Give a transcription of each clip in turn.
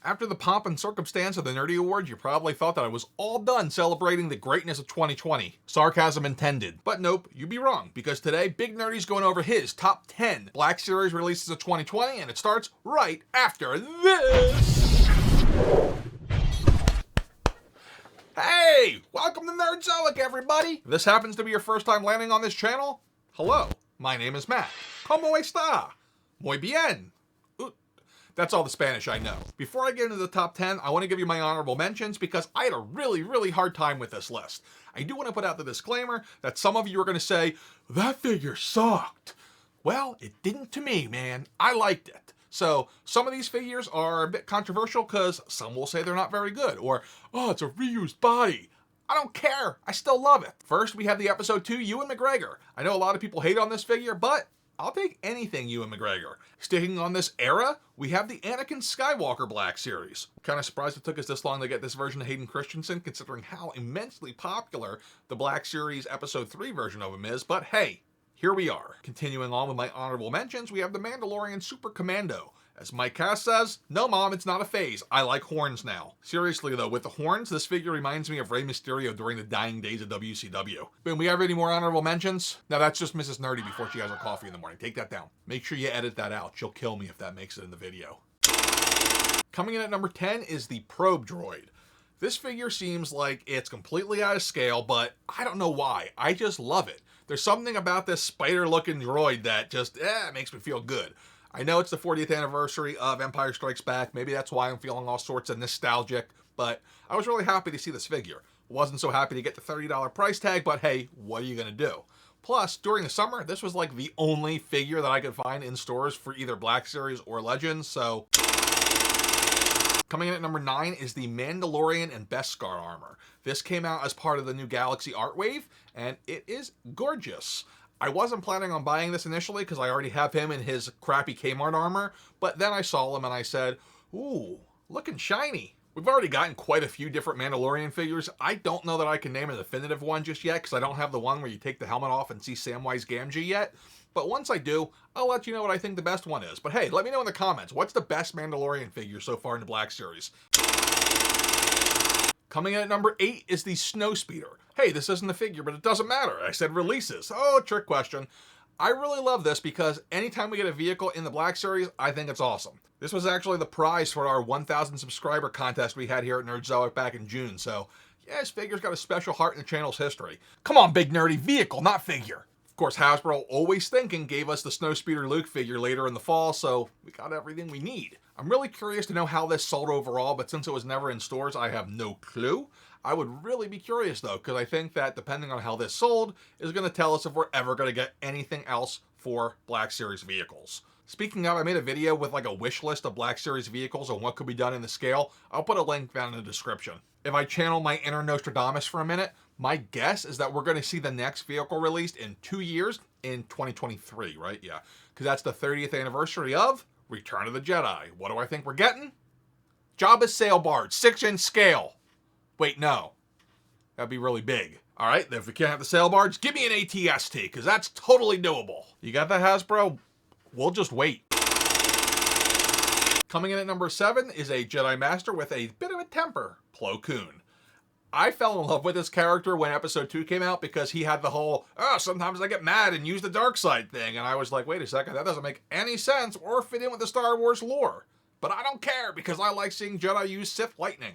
After the pomp and circumstance of the Nerdy Awards, you probably thought that I was all done celebrating the greatness of 2020. Sarcasm intended. But nope, you'd be wrong, because today, Big Nerdy's going over his top 10 Black Series releases of 2020, and it starts right after this. Hey, welcome to Nerdzoic, everybody. If this happens to be your first time landing on this channel, hello, my name is Matt. ¿Cómo está? Muy bien. That's all the Spanish I know. Before I get into the top 10, I want to give you my honorable mentions because I had a really hard time with this list. I do want to put out the disclaimer that some of you are going to say, that figure sucked. Well, it didn't to me, man. I liked it. So some of these figures are a bit controversial because some will say they're not very good, or, oh, it's a reused body. I don't care. I still love it. First, we have the episode 2 Ewan McGregor. I know a lot of people hate on this figure, but I'll take anything Ewan McGregor. Sticking on this era, we have the Anakin Skywalker Black Series. Kind of surprised it took us this long to get this version of Hayden Christensen, considering how immensely popular the Black Series Episode 3 version of him is, but hey, here we are. Continuing on with my honorable mentions, we have the Mandalorian Super Commando. As Mike Cass says, no mom, it's not a phase. I like horns now. Seriously though, with the horns, this figure reminds me of Rey Mysterio during the dying days of WCW. Ben, we have any more honorable mentions? No, that's just Mrs. Nerdy before she has her coffee in the morning. Take that down. Make sure you edit that out. She'll kill me if that makes it in the video. Coming in at number 10 is the Probe Droid. This figure seems like it's completely out of scale, but I don't know why. I just love it. There's something about this spider-looking droid that just makes me feel good. I know it's the 40th anniversary of Empire Strikes Back. Maybe that's why I'm feeling all sorts of nostalgic, but I was really happy to see this figure. Wasn't so happy to get the $30 price tag, but hey, what are you gonna do? Plus, during the summer, this was like the only figure that I could find in stores for either Black Series or Legends, so. Coming in at number 9 is the Mandalorian and Beskar armor. This came out as part of the new Galaxy Art Wave, and it is gorgeous. I wasn't planning on buying this initially because I already have him in his crappy Kmart armor, but then I saw him and I said, ooh, looking shiny. We've already gotten quite a few different Mandalorian figures. I don't know that I can name a definitive one just yet because I don't have the one where you take the helmet off and see Samwise Gamgee yet. But once I do, I'll let you know what I think the best one is. But hey, let me know in the comments, what's the best Mandalorian figure so far in the Black Series? Coming in at number 8 is the Snowspeeder. Hey, this isn't a figure, but it doesn't matter. I said releases. Oh, trick question. I really love this because anytime we get a vehicle in the Black Series, I think it's awesome. This was actually the prize for our 1,000 subscriber contest we had here at Nerdzoic back in June, so yeah, this figure's got a special heart in the channel's history. Come on, Big Nerdy, vehicle, not figure. Of course, Hasbro, always thinking, gave us the Snowspeeder Luke figure later in the fall, so we got everything we need. I'm really curious to know how this sold overall, but since it was never in stores, I have no clue. I would really be curious though, because I think that depending on how this sold is going to tell us if we're ever going to get anything else for Black Series vehicles. Speaking of, I made a video with like a wish list of Black Series vehicles and what could be done in the scale. I'll put a link down in the description. If I channel my inner Nostradamus for a minute, my guess is that we're going to see the next vehicle released in 2 years, in 2023, right? Yeah, because that's the 30th anniversary of Return of the Jedi. What do I think we're getting? Jabba's sail barge, 6-inch scale. Wait, no. That'd be really big. All right, if we can't have the sail barge, give me an ATST, because that's totally doable. You got that, Hasbro? We'll just wait. Coming in at number 7 is a Jedi Master with a bit of a temper, Plo Koon. I fell in love with this character when episode 2 came out because he had the whole, oh, sometimes I get mad and use the dark side thing. And I was like, wait a second, that doesn't make any sense or fit in with the Star Wars lore. But I don't care because I like seeing Jedi use Sith lightning.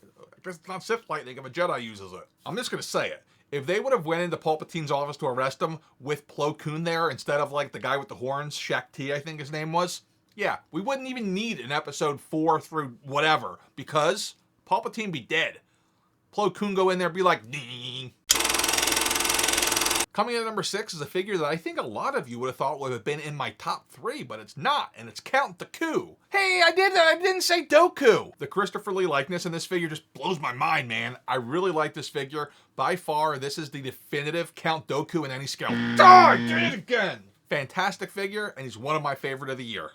I guess it's not Sith lightning if a Jedi uses it. I'm just going to say it. If they would have went into Palpatine's office to arrest him with Plo Koon there instead of like the guy with the horns, Shaq T, I think his name was, yeah, we wouldn't even need an episode 4 through whatever because Palpatine be dead. Plo Koon go in there and be like, ding. Coming in at number 6 is a figure that I think a lot of you would have thought would have been in my top 3, but it's not, and it's Count Dooku. Hey, I did that, I didn't say Doku. The Christopher Lee likeness in this figure just blows my mind, man. I really like this figure. By far, this is the definitive Count Dooku in any scale. I did it again! Fantastic figure, and he's one of my favorite of the year.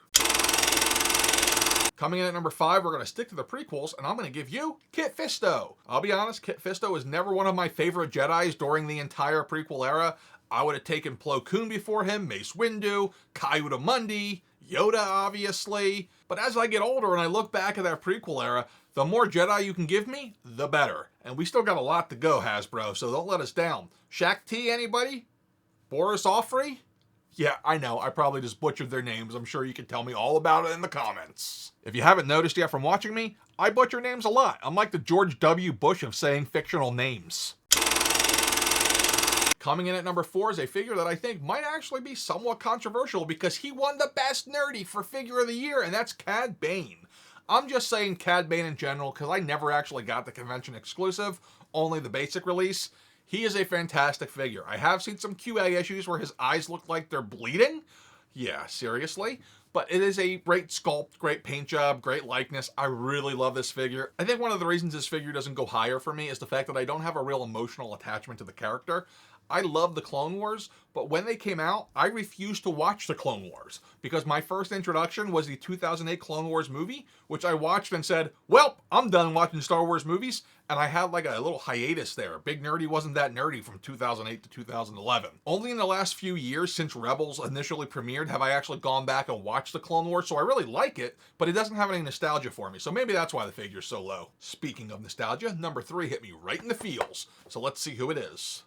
Coming in at number 5, we're going to stick to the prequels, and I'm going to give you Kit Fisto. I'll be honest, Kit Fisto is never one of my favorite Jedis during the entire prequel era. I would have taken Plo Koon before him, Mace Windu, Ki-Adi-Mundi, Yoda, obviously. But as I get older and I look back at that prequel era, the more Jedi you can give me, the better. And we still got a lot to go, Hasbro, so don't let us down. Shaq T, anybody? Boris Offrey? Yeah, I know, I probably just butchered their names. I'm sure you can tell me all about it in the comments. If you haven't noticed yet from watching me, I butcher names a lot. I'm like the George W. Bush of saying fictional names. Coming in at number 4 is a figure that I think might actually be somewhat controversial because he won the Best Nerdy for Figure of the Year, and that's Cad Bane. I'm just saying Cad Bane in general because I never actually got the convention exclusive, only the basic release. He is a fantastic figure. I have seen some QA issues where his eyes look like they're bleeding. Yeah, seriously. But it is a great sculpt, great paint job, great likeness. I really love this figure. I think one of the reasons this figure doesn't go higher for me is the fact that I don't have a real emotional attachment to the character. I love the Clone Wars, but when they came out, I refused to watch the Clone Wars because my first introduction was the 2008 Clone Wars movie, which I watched and said, well, I'm done watching Star Wars movies, and I had like a little hiatus there. Big Nerdy wasn't that nerdy from 2008 to 2011. Only in the last few years since Rebels initially premiered have I actually gone back and watched the Clone Wars, so I really like it, but it doesn't have any nostalgia for me, so maybe that's why the figure's so low. Speaking of nostalgia, number 3 hit me right in the feels, so let's see who it is.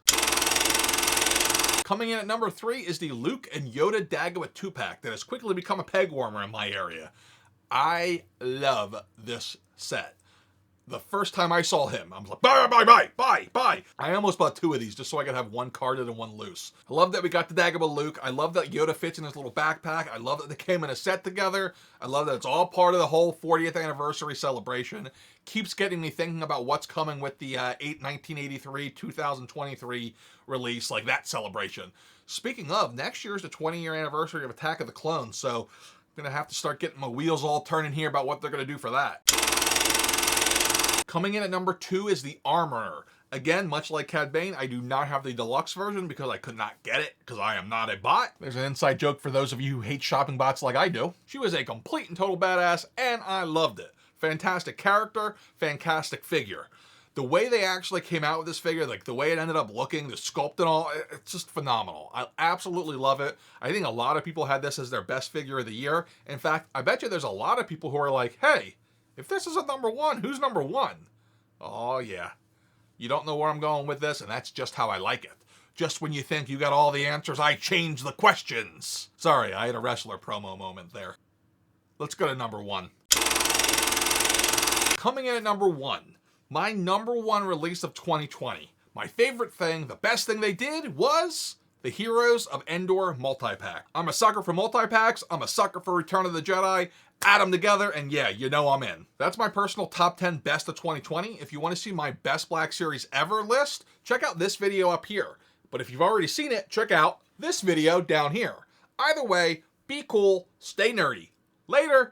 Coming in at number 3 is the Luke and Yoda Dagobah 2-pack that has quickly become a peg warmer in my area. I love this set. The first time I saw him, I was like, buy. I almost bought 2 of these just so I could have one carded and one loose. I love that we got the Dagobah Luke. I love that Yoda fits in his little backpack. I love that they came in a set together. I love that it's all part of the whole 40th anniversary celebration. Keeps getting me thinking about what's coming with the 1983-2023 release, like that celebration. Speaking of, next year is the 20-year anniversary of Attack of the Clones, so I'm gonna have to start getting my wheels all turning here about what they're gonna do for that. Coming in at number 2 is the Armorer. Again, much like Cad Bane, I do not have the deluxe version because I could not get it because I am not a bot. There's an inside joke for those of you who hate shopping bots like I do. She was a complete and total badass, and I loved it. Fantastic character, fantastic figure. The way they actually came out with this figure, like the way it ended up looking, the sculpt and all, it's just phenomenal. I absolutely love it. I think a lot of people had this as their best figure of the year. In fact, I bet you there's a lot of people who are like, hey, if this is a number 1, who's number 1? Oh yeah. You don't know where I'm going with this, and that's just how I like it. Just when you think you got all the answers, I change the questions. Sorry, I had a wrestler promo moment there. Let's go to number 1. Coming in at number 1, my number 1 release of 2020. My favorite thing, the best thing they did was the Heroes of Endor multi-pack. I'm a sucker for multi-packs, I'm a sucker for Return of the Jedi. Add them together, and yeah, you know I'm in. That's my personal top 10 best of 2020. If you want to see my best Black Series ever list, check out this video up here. But if you've already seen it, check out this video down here. Either way, be cool, stay nerdy. Later!